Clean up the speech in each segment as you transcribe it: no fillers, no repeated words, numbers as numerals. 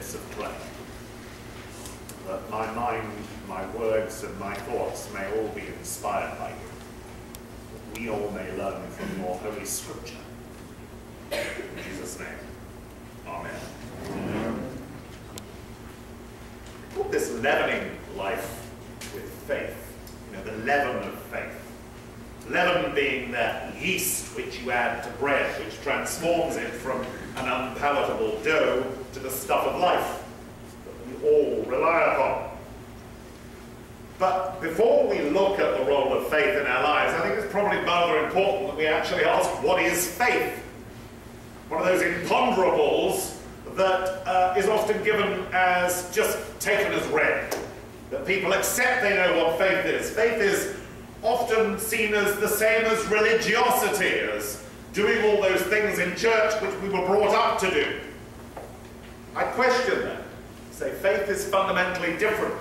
bits of clay, that my mind, my words, and my thoughts may all be inspired by you, that we all may learn from your Holy Scripture. In Jesus' name, Amen. This leavening life with faith, the leaven of faith. Leaven being that yeast which you add to bread, which transforms it from an unpalatable dough to the stuff of life that we all rely upon. But before we look at the role of faith in our lives, I think it's probably rather important that we actually ask, what is faith? One of those imponderables that is often given as just taken as read. That people accept they know what faith is. Faith is often seen as the same as religiosity, as doing all those things in church which we were brought up to do. I question that. Say faith is fundamentally different.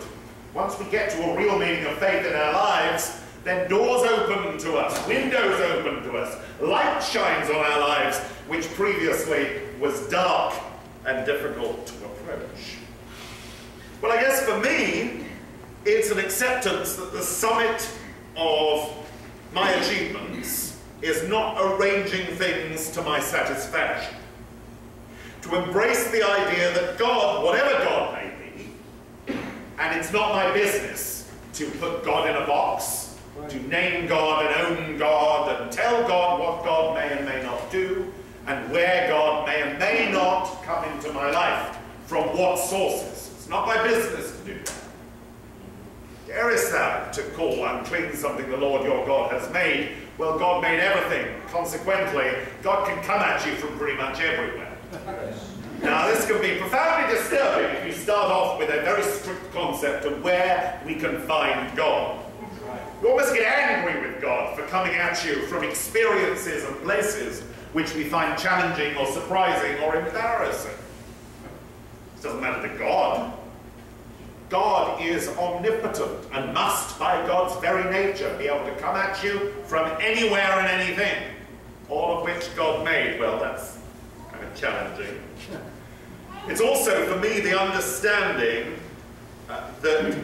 Once we get to a real meaning of faith in our lives, then doors open to us, windows open to us, light shines on our lives, which previously was dark and difficult to approach. Well, I guess for me, it's an acceptance that the summit of my achievements is not arranging things to my satisfaction. To embrace the idea that God, whatever God may be, and it's not my business to put God in a box, to name God and own God and tell God what God may and may not do, and where God may and may not come into my life, from what sources. It's not my business to do that. Darest thou to call unclean something the Lord your God has made? Well, God made everything. Consequently, God can come at you from pretty much everywhere. Now, this can be profoundly disturbing if you start off with a very strict concept of where we can find God. You almost get angry with God for coming at you from experiences and places which we find challenging or surprising or embarrassing. It doesn't matter to God. God is omnipotent and must, by God's very nature, be able to come at you from anywhere and anything, all of which God made. Well, that's kind of challenging. It's also, for me, the understanding that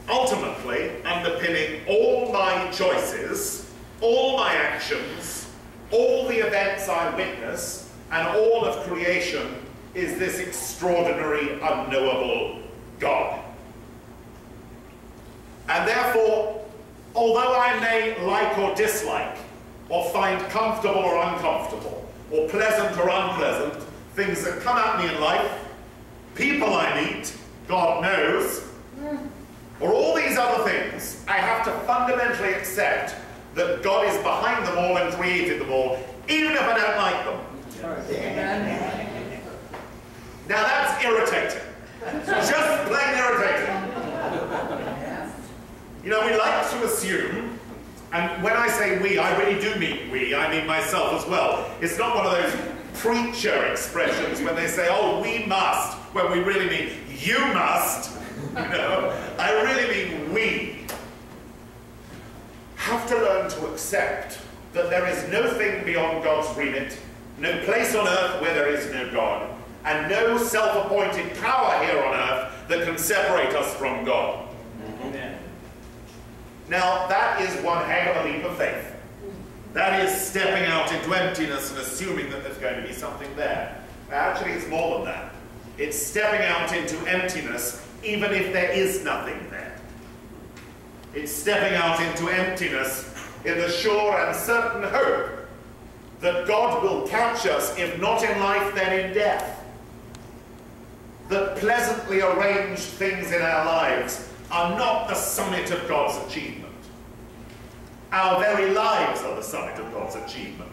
ultimately underpinning all my choices, all my actions, all the events I witness, and all of creation is this extraordinary, unknowable God. And therefore, although I may like or dislike, or find comfortable or uncomfortable, or pleasant or unpleasant, things that come at me in life, people I meet, God knows, or all these other things, I have to fundamentally accept that God is behind them all and created them all, even if I don't like them. Now that's irritating. Just plain irritating. You know, we like to assume, and when I say we, I really do mean we, I mean myself as well. It's not one of those preacher expressions when they say, oh, we must, when we really mean you must. You know, I really mean we have to learn to accept that there is no thing beyond God's remit, no place on earth where there is no God, and no self-appointed power here on earth that can separate us from God. Amen. Now, that is one heck of a leap of faith. That is stepping out into emptiness and assuming that there's going to be something there. Actually, it's more than that. It's stepping out into emptiness even if there is nothing there. It's stepping out into emptiness in the sure and certain hope that God will catch us, if not in life, then in death. That pleasantly arranged things in our lives are not the summit of God's achievement. Our very lives are the summit of God's achievement,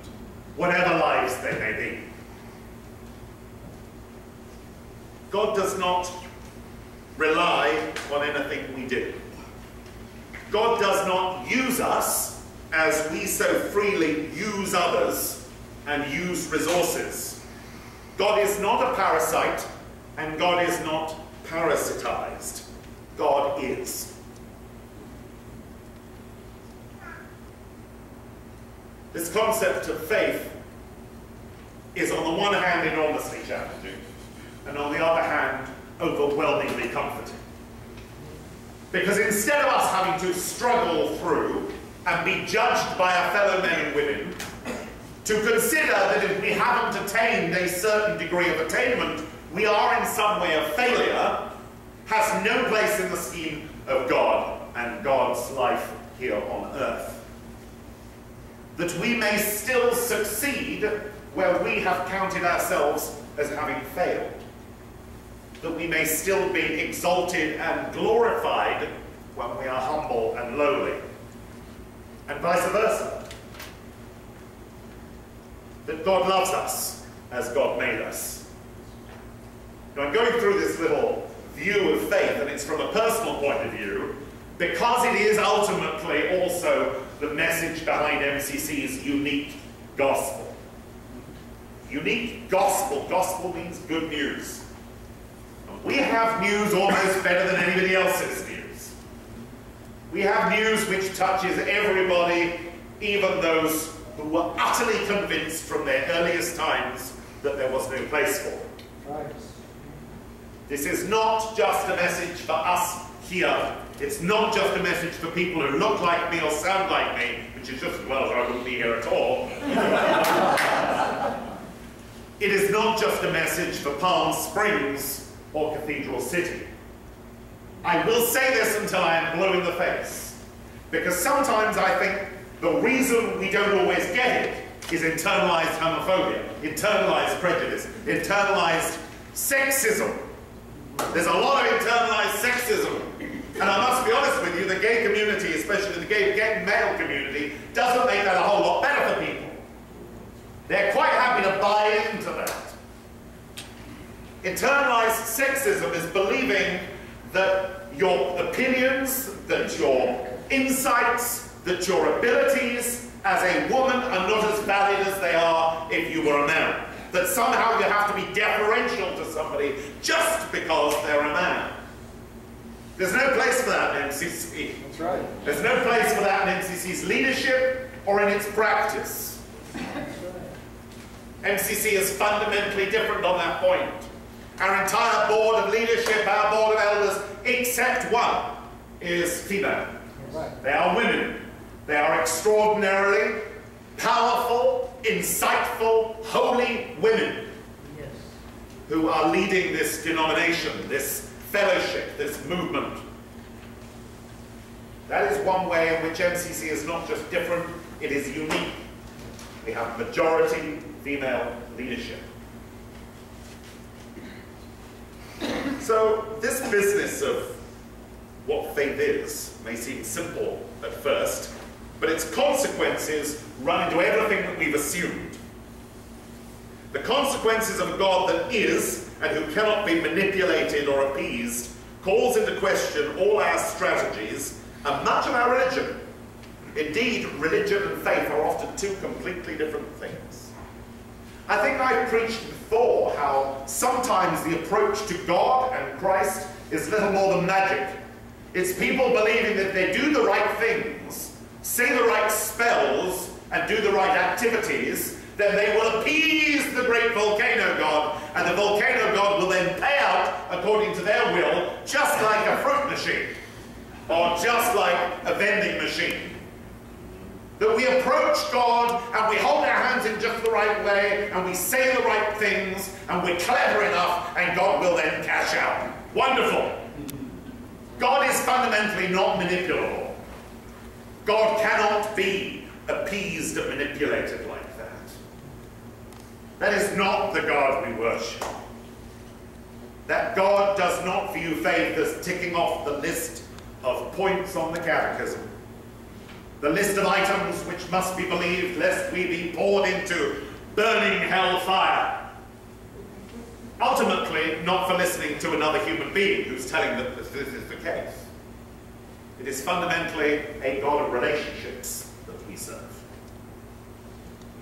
whatever lives they may be. God does not rely on anything we do. God does not use us as we so freely use others and use resources. God is not a parasite, and God is not parasitized. God is. This concept of faith is on the one hand enormously challenging, and on the other hand overwhelmingly comforting. Because instead of us having to struggle through and be judged by our fellow men and women, to consider that if we haven't attained a certain degree of attainment, we are in some way a failure, has no place in the scheme of God and God's life here on earth. That we may still succeed where we have counted ourselves as having failed. That we may still be exalted and glorified when we are humble and lowly. And vice versa. That God loves us as God made us. Now, I'm going through this little view of faith, and it's from a personal point of view, because it is ultimately also the message behind MCC's unique gospel. Unique gospel. Gospel means good news. And we have news almost better than anybody else's news. We have news which touches everybody, even those who were utterly convinced from their earliest times that there was no place for it. Right. This is not just a message for us here. It's not just a message for people who look like me or sound like me, which is just as well as I wouldn't be here at all. It is not just a message for Palm Springs or Cathedral City. I will say this until I am blue in the face, because sometimes I think the reason we don't always get it is internalized homophobia, internalized prejudice, internalized sexism. There's a lot of internalized sexism. And I must be honest with you, the gay community, especially the gay male community, doesn't make that a whole lot better for people. They're quite happy to buy into that. Internalized sexism is believing that your opinions, that your insights, that your abilities as a woman are not as valid as they are if you were a man. That somehow you have to be deferential to somebody just because they're a man. There's no place for that in MCC. That's right. There's no place for that in MCC's leadership or in its practice. MCC is fundamentally different on that point. Our entire board of leadership, our board of elders, except one, is female. Right. They are women. They are extraordinarily powerful, insightful, holy women who are leading this denomination, this fellowship, this movement. That is one way in which MCC is not just different, it is unique. We have majority female leadership. So this business of what faith is may seem simple at first, but its consequences run into everything that we've assumed. The consequences of a God that is, and who cannot be manipulated or appeased, calls into question all our strategies and much of our religion. Indeed, religion and faith are often two completely different things. I think I've preached before how sometimes the approach to God and Christ is little more than magic. It's people believing that they do the right things, say the right spells, and do the right activities, then they will appease the great volcano god, and the volcano god will then pay out according to their will, just like a fruit machine, or just like a vending machine. That we approach God, and we hold our hands in just the right way, and we say the right things, and we're clever enough, and God will then cash out. Wonderful. God is fundamentally not manipulable. God cannot be appeased and manipulated like that. That is not the God we worship. That God does not view faith as ticking off the list of points on the catechism. The list of items which must be believed lest we be poured into burning hell fire. Ultimately, not for listening to another human being who's telling them that this is the case. It is fundamentally a God of relationships that we serve.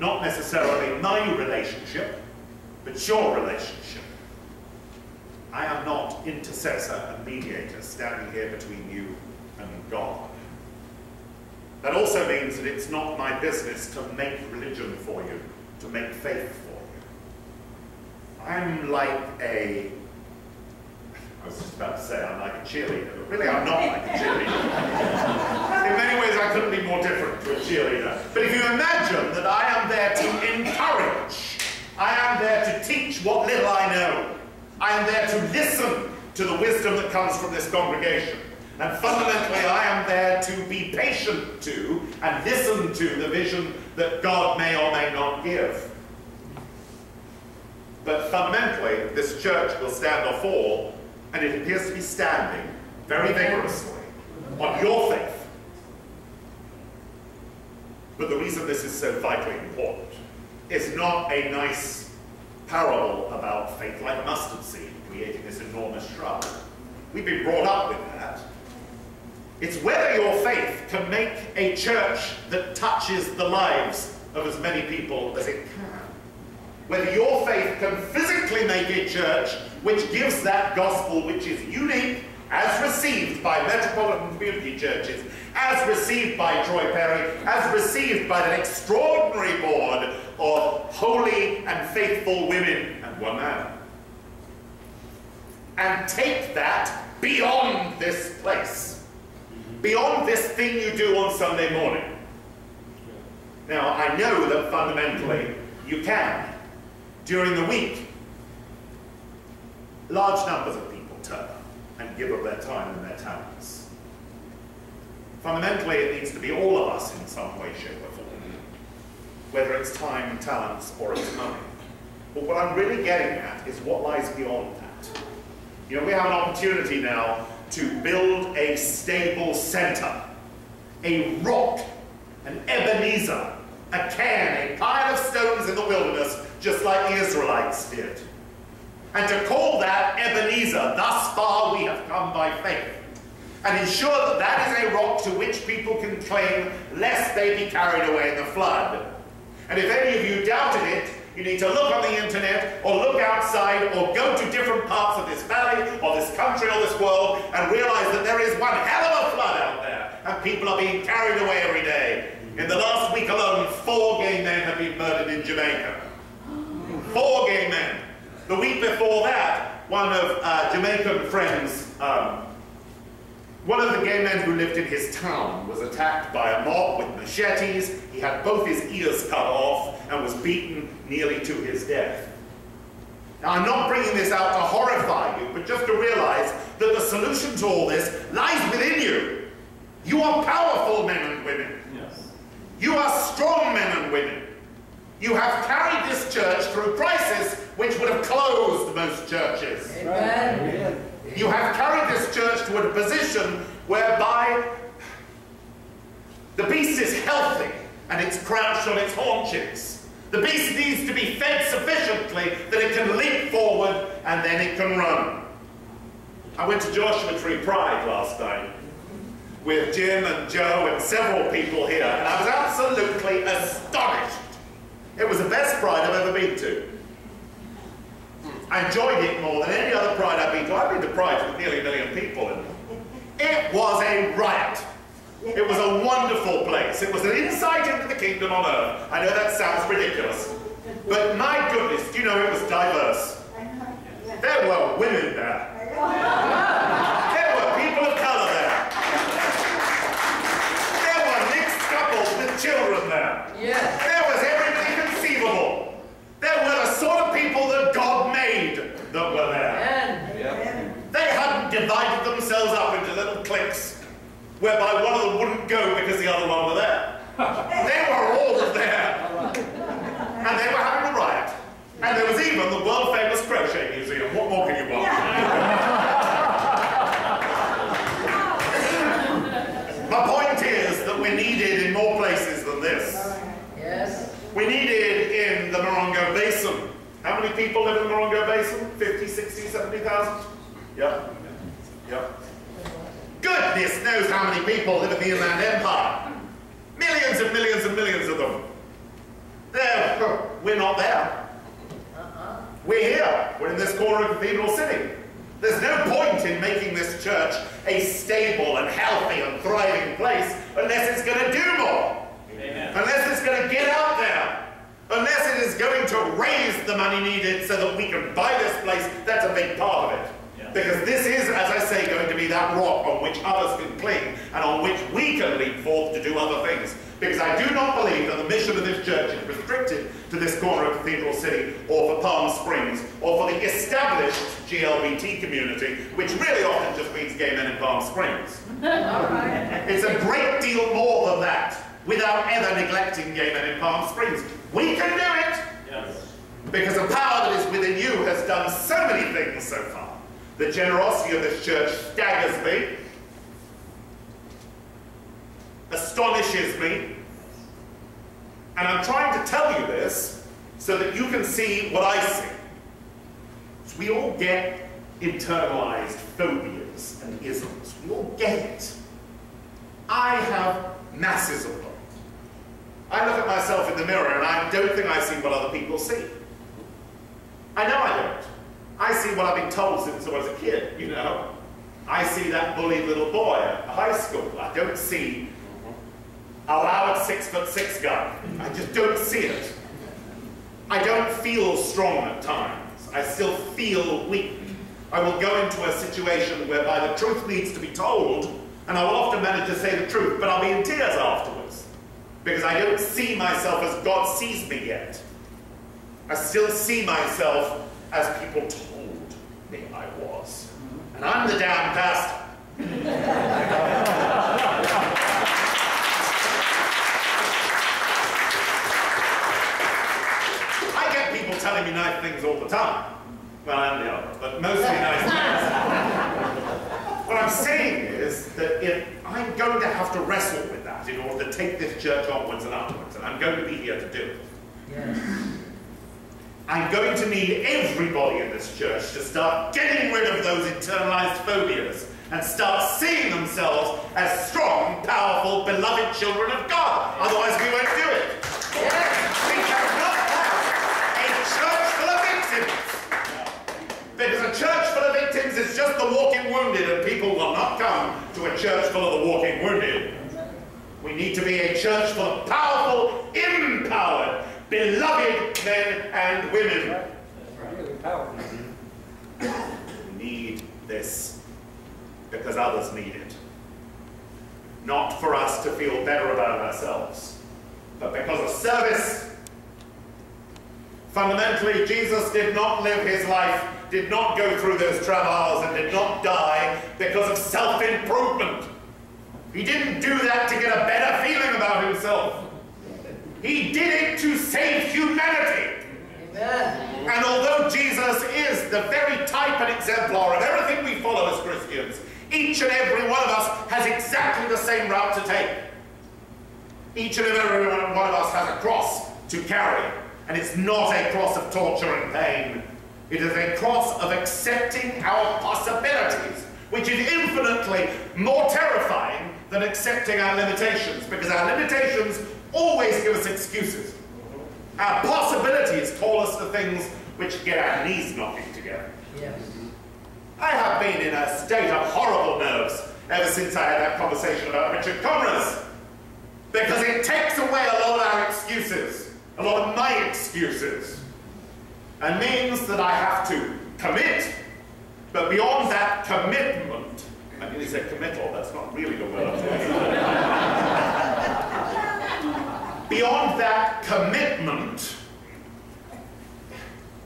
Not necessarily my relationship, but your relationship. I am not intercessor and mediator standing here between you and God. That also means that it's not my business to make religion for you, to make faith for you. I'm like I was just about to say I'm like a cheerleader, but really I'm not like a cheerleader. In many ways I couldn't be more different to a cheerleader. But if you imagine that I am there to encourage, I am there to teach what little I know, I am there to listen to the wisdom that comes from this congregation. And fundamentally, I am there to be patient to and listen to the vision that God may or may not give. But fundamentally, this church will stand or fall, and it appears to be standing very vigorously on your faith. But the reason this is so vitally important is not a nice parable about faith like a mustard seed creating this enormous shrub. We've been brought up with that. It's whether your faith can make a church that touches the lives of as many people as it can. Whether your faith can physically make a church which gives that gospel which is unique, as received by Metropolitan community churches, as received by Troy Perry, as received by that extraordinary board of holy and faithful women and one man. And take that beyond this place, beyond this thing you do on Sunday morning. Now, I know that fundamentally you can. During the week, large numbers of people turn up and give up their time and their talents. Fundamentally, it needs to be all of us in some way, shape, or form, whether it's time, talents, or it's money. But what I'm really getting at is what lies beyond that. You know, we have an opportunity now to build a stable center, a rock, an Ebenezer, a cairn, a pile of stones in the wilderness, just like the Israelites did. And to call that Ebenezer, thus far we have come by faith, and ensure that that is a rock to which people can claim lest they be carried away in the flood. And if any of you doubted it, you need to look on the internet, or look outside, or go to different parts of this valley, or this country, or this world, and realize that there is one hell of a flood out there, and people are being carried away every day. In the last week alone, 4 gay men have been murdered in Jamaica. 4 gay men. The week before that, one of Jamaican friends, one of the gay men who lived in his town was attacked by a mob with machetes. He had both his ears cut off and was beaten nearly to his death. Now, I'm not bringing this out to horrify you, but just to realize that the solution to all this lies within you. You are powerful men and women. Yes. You are strong men and women. You have carried this church through crisis which would have closed most churches. Amen. You have carried this church to a position whereby the beast is healthy and it's crouched on its haunches. The beast needs to be fed sufficiently that it can leap forward and then it can run. I went to Joshua Tree Pride last night with Jim and Joe and several people here, and I was absolutely astonished. It was the best Pride I've ever been to. I enjoyed it more than any other Pride I've been to. I've been to Prides with nearly 1 million people in them. It was a riot. It was a wonderful place. It was an insight into the kingdom on earth. I know that sounds ridiculous, but my goodness, do you know it was diverse? There were women there. There were people of color there. There were mixed couples with children there. Yes. There was everything conceivable. There were the sort of people that God made that were there. Yep. They hadn't divided themselves up into little cliques whereby one of them wouldn't go because the other one were there. They were all there. And they were having a riot. And there was even the world-famous Crochet Museum. What more can you want? My point is that we're needed in more places than this. Yes. We're needed in the Morongo Basin. How many people live in the Morongo Basin? 50, 60, 70,000? Yep. Yep. Goodness knows how many people live in the Inland Empire. Millions and millions and millions of them. There, we're not there. We're here. We're in this corner of Cathedral City. There's no point in making this church a stable and healthy and thriving place unless it's going to do more. Amen. Unless it's going to get out there. Unless it is going to raise the money needed so that we can buy this place. That's a big part of it. Yeah. Because this is, as I say, going to be that rock on which others can cling and on which we can leap forth to do other things. Because I do not believe that the mission of this church is restricted to this corner of Cathedral City or for Palm Springs or for the established GLBT community, which really often just means gay men in Palm Springs. It's a great deal more than that, without ever neglecting gay men in Palm Springs. We can do it! Yes. Because the power that is within you has done so many things so far. The generosity of this church staggers me, astonishes me, and I'm trying to tell you this so that you can see what I see. So we all get internalized phobias and isms. We all get it. I have masses of them. I look at myself in the mirror and I don't think I see what other people see. I know I don't. I see what I've been told since I was a kid, you know. I see that bullied little boy at high school. I don't see a loud 6'6" guy. I just don't see it. I don't feel strong at times. I still feel weak. I will go into a situation whereby the truth needs to be told, and I will often manage to say the truth, but I'll be in tears afterwards. Because I don't see myself as God sees me yet. I still see myself as people told me I was. And I'm the damn pastor. I get people telling me nice things all the time. Well, and the other, but mostly nice things. What I'm saying is that if I'm going to have to wrestle with that in order to take this church onwards and upwards, and I'm going to be here to do it, yes. I'm going to need everybody in this church to start getting rid of those internalized phobias and start seeing themselves as strong, powerful, beloved children of God. Otherwise we won't do it. Yes. We cannot have a church full of victims. Because a church full of victims is just the walking wounded, and people will not come to a church full of the walking wounded. We need to be a church full of powerful, empowered, beloved men and women. Really powerful. We need this because others need it. Not for us to feel better about ourselves, but because of service. Fundamentally, Jesus did not live his life, did not go through those travails, and did not die because of self-improvement. He didn't do that to get a better feeling about himself. He did it to save humanity. Amen. And although Jesus is the very type and exemplar of everything we follow as Christians, each and every one of us has exactly the same route to take. Each and every one of us has a cross to carry. And it's not a cross of torture and pain. It is a cross of accepting our possibilities, which is infinitely more terrifying than accepting our limitations, because our limitations always give us excuses. Our possibilities call us to things which get our knees knocking together. Yes. I have been in a state of horrible nerves ever since I had that conversation about Richard Conras, because it takes away a lot of our excuses, a lot of my excuses, and means that I have to commit, but beyond that commitment, I nearly said committal, that's not really the word I'm talking about. Beyond that commitment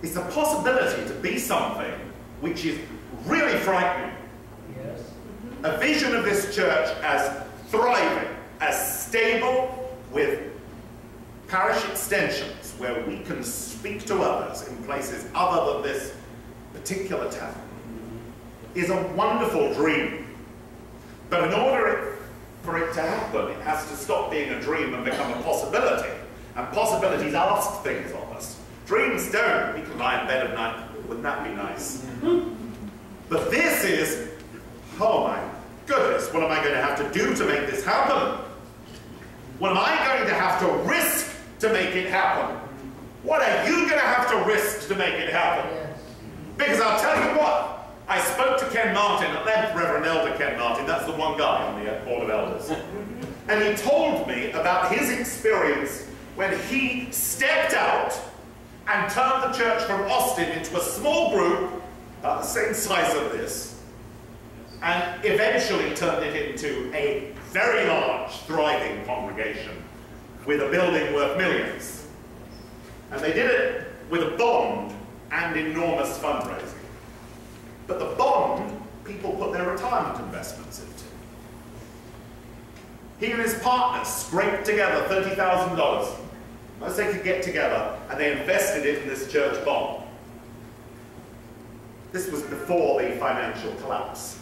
is the possibility to be something which is really frightening. Yes. A vision of this church as thriving, as stable, with parish extensions where we can speak to others in places other than this particular town is a wonderful dream. But in order for it to happen, it has to stop being a dream and become a possibility. And possibilities ask things of us. Dreams don't. We can lie in bed at night. Wouldn't that be nice? But this is, oh my goodness, what am I going to have to do to make this happen? What am I going to have to risk to make it happen? What are you going to have to risk to make it happen? Because I'll tell you what, I spoke to Ken Martin at length, Reverend Elder Ken Martin, that's the one guy on the Board of Elders. And he told me about his experience when he stepped out and turned the church from Austin into a small group the same size of this, and eventually turned it into a very large, thriving congregation with a building worth millions. And they did it with a bond and enormous fundraising. But the bond, people put their retirement investments into. He and his partners scraped together $30,000, most they could get together, and they invested it in this church bond. This was before the financial collapse.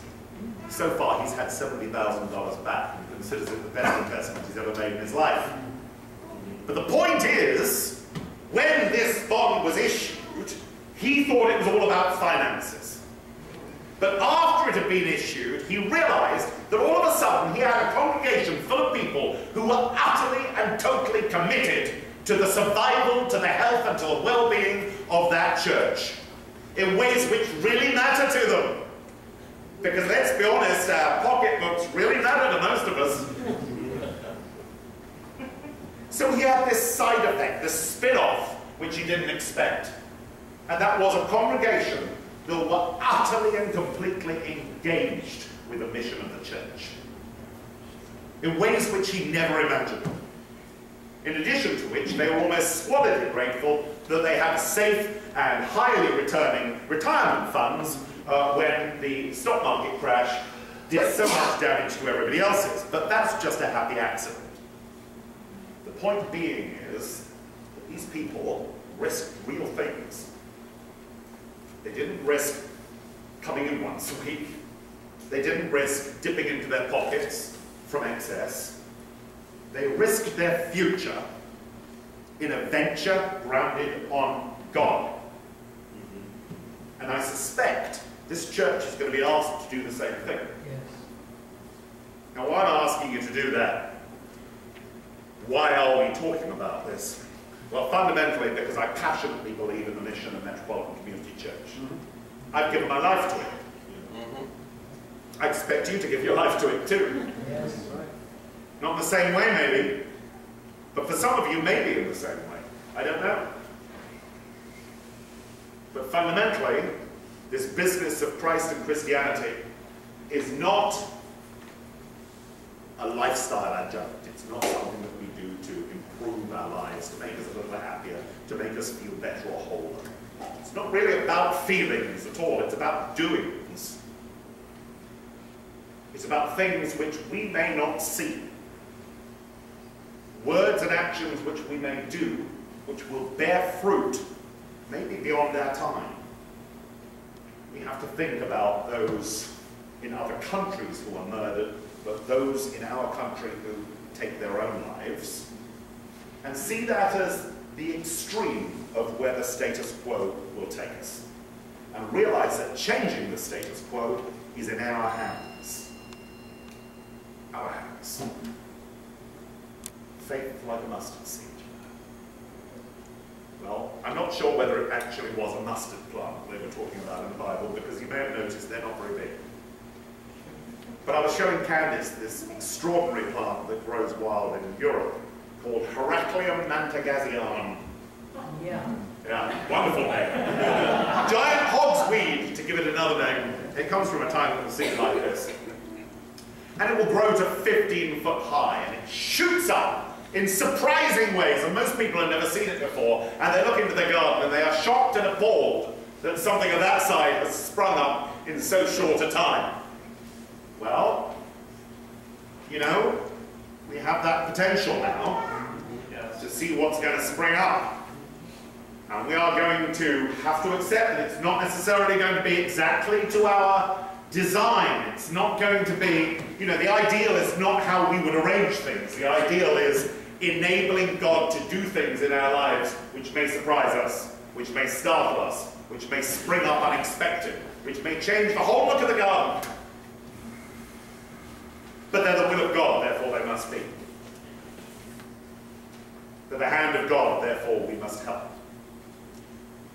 So far, he's had $70,000 back and considers it the best investment he's ever made in his life. But the point is, when this bond was issued, he thought it was all about finances. But after it had been issued, he realized that all of a sudden he had a congregation full of people who were utterly and totally committed to the survival, to the health, and to the well-being of that church in ways which really matter to them. Because let's be honest, our pocketbooks really matter to most of us. So he had this side effect, this spin-off, which he didn't expect. And that was a congregation that were utterly and completely engaged with the mission of the church in ways which he never imagined. In addition to which, they were almost squalidly grateful that they had safe and highly returning retirement funds when the stock market crash did so much damage to everybody else's. But that's just a happy accident. The point being is that these people risked real things. They didn't risk coming in once a week. They didn't risk dipping into their pockets from excess. They risked their future in a venture grounded on God. And I suspect this church is going to be asked to do the same thing. Yes. Now, why am I asking you to do that? Why are we talking about this? Well, fundamentally, because I passionately believe in the mission of Metropolitan Community Church. I've given my life to it. I expect you to give your life to it too. Yes. Not in the same way, maybe, but for some of you, maybe in the same way. I don't know. But fundamentally, this business of Christ and Christianity is not a lifestyle adjunct. It's not something that we do to improve our lives, to make us a little happier, to make us feel better or wholer. It's not really about feelings at all. It's about doings. It's about things which we may not see. Words and actions which we may do, which will bear fruit, maybe beyond our time. We have to think about those in other countries who are murdered, but those in our country who take their own lives, and see that as the extreme of where the status quo will take us. And realize that changing the status quo is in our hands. Our hands. Faith like a mustard seed. Well, I'm not sure whether it actually was a mustard plant they were talking about in the Bible, because you may have noticed they're not very big. But I was showing Candice this extraordinary plant that grows wild in Europe called Heracleum mantagasianum. Yeah. Yeah, wonderful name. Giant hogsweed, to give it another name. It comes from a tiny little seed like this. And it will grow to 15 foot high, and it shoots up in surprising ways, and most people have never seen it before, and they look into their garden and they are shocked and appalled that something of that size has sprung up in so short a time. Well, you know, we have that potential now to see what's going to spring up. And we are going to have to accept that it's not necessarily going to be exactly to our design. It's not going to be, you know, the ideal is not how we would arrange things. The ideal is enabling God to do things in our lives which may surprise us, which may startle us, which may spring up unexpected, which may change the whole look of the garden. But they're the will of God, therefore they must be. They're the hand of God, therefore we must help.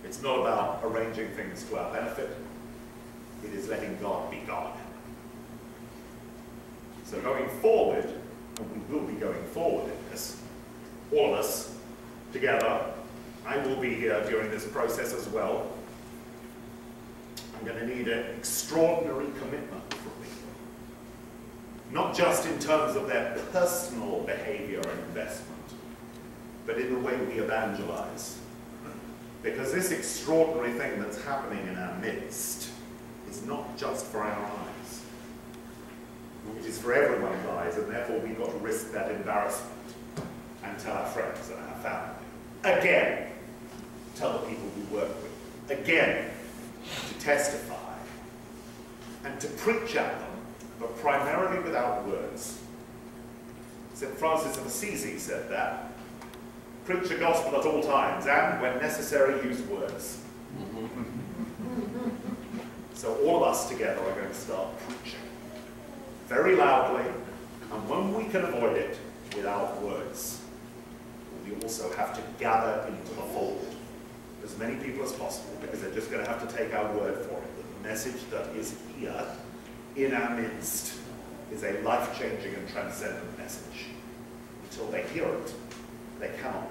It's not about arranging things to our benefit. It is letting God be God. So going forward, and we will be going forward in this, all of us together, I will be here during this process as well. I'm going to need an extraordinary commitment from people. Not just in terms of their personal behavior and investment, but in the way we evangelize. Because this extraordinary thing that's happening in our midst is not just for our eyes. It is for everyone's eyes, and therefore we've got to risk that embarrassment and tell our friends and our family. Again, tell the people we work with. Again, to testify and to preach at them, but primarily without words. St. Francis of Assisi said that. Preach the gospel at all times, and when necessary, use words. So all of us together are going to start preaching very loudly, and when we can avoid it, without words. We also have to gather into the fold as many people as possible, because they're just going to have to take our word for it, that the message that is here in our midst is a life-changing and transcendent message. Until they hear it, they cannot